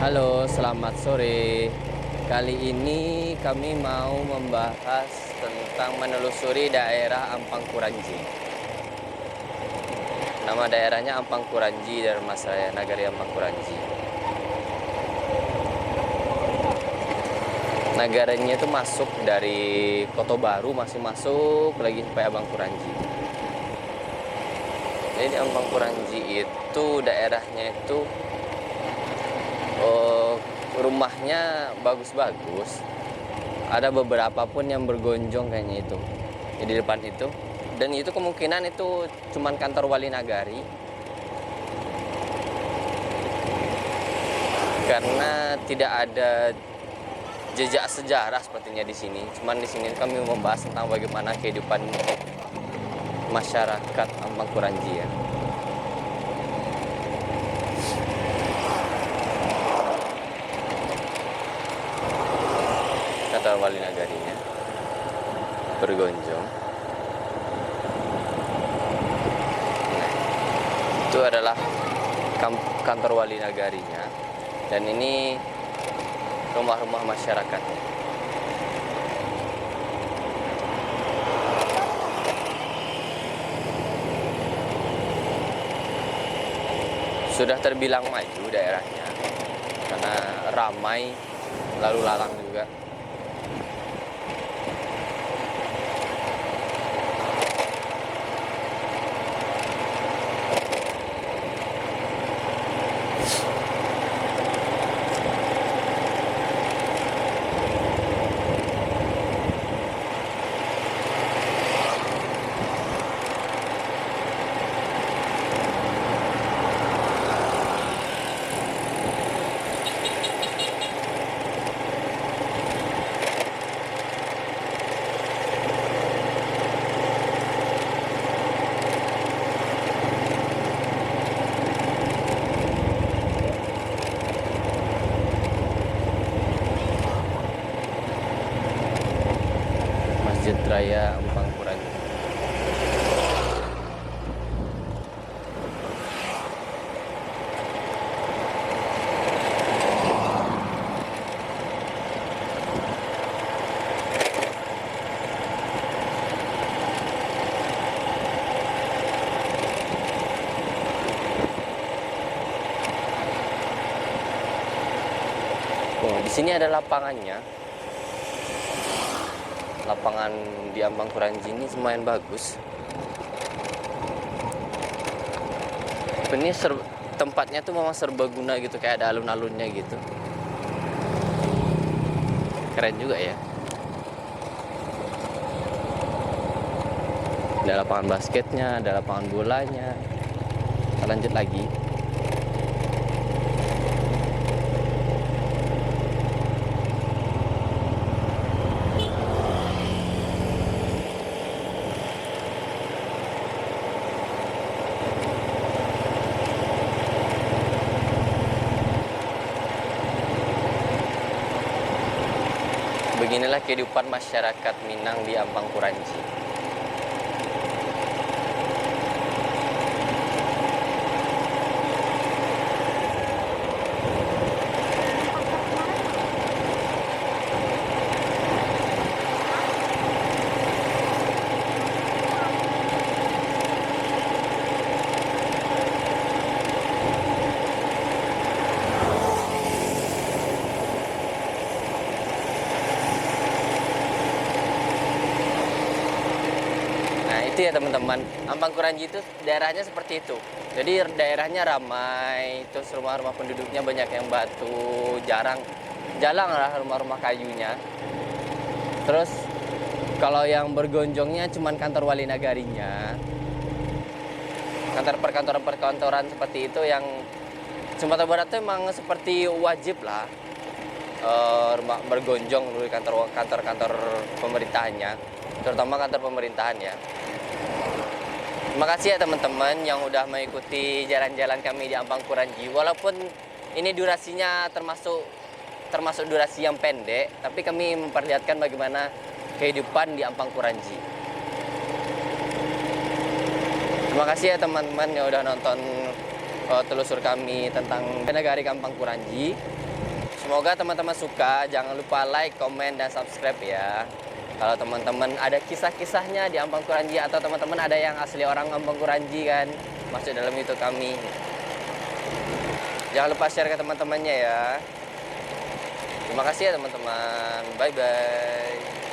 Halo, selamat sore. Kali ini kami mau membahas tentang menelusuri daerah Ampang Kuranji. Nama daerahnya Ampang Kuranji, Dharmasraya, Nagari Ampang Kuranji. Nagaranya itu masuk dari Kota Baru, masih masuk lagi sampai Abang Kuranji. Jadi di Ampang Kuranji itu daerahnya itu rumahnya bagus-bagus. Ada beberapa pun yang bergonjong kayaknya itu di depan itu. Dan itu kemungkinan itu cuman kantor wali nagari. Karena tidak ada jejak sejarah sepertinya di sini. Cuman di sini kami membahas tentang bagaimana kehidupan masyarakat Ampang Kuranji ya. Kantor wali nagarinya bergonjong. Nah, itu adalah kantor wali nagarinya, dan ini rumah-rumah masyarakatnya. Sudah terbilang maju daerahnya karena ramai lalu lalang juga. Masjid Raya Ampang Kuranji. Oh, di sini ada lapangannya. Lapangan di Ampang Kuranji ini lumayan bagus. Ini tempatnya tuh memang serbaguna gitu, kayak ada alun-alunnya gitu. Keren juga ya. Ada lapangan basketnya, ada lapangan bolanya. Kita lanjut lagi. Beginilah kehidupan masyarakat Minang di Ampang Kuranji. Itu ya teman-teman, Ampang Kuranji itu daerahnya seperti itu. Jadi daerahnya ramai, terus rumah-rumah penduduknya banyak yang batu, jarang lah rumah-rumah kayunya. Terus kalau yang bergonjongnya cuman kantor wali nagarinya. Kantor perkantoran seperti itu yang Sumatera Barat itu emang seperti wajib lah rumah bergonjong di kantor-kantor pemerintahannya, terutama kantor pemerintahan ya. Terima kasih ya teman-teman yang udah mengikuti jalan-jalan kami di Ampang Kuranji. Walaupun ini durasinya termasuk durasi yang pendek, tapi kami memperlihatkan bagaimana kehidupan di Ampang Kuranji. Terima kasih ya teman-teman yang udah nonton telusur kami tentang Nagari Ampang Kuranji. Semoga teman-teman suka. Jangan lupa like, komen, dan subscribe ya. Kalau teman-teman ada kisah-kisahnya di Ampang Kuranji, atau teman-teman ada yang asli orang Ampang Kuranji kan, masuk dalam YouTube kami. Jangan lupa share ke teman-temannya ya. Terima kasih ya teman-teman. Bye-bye.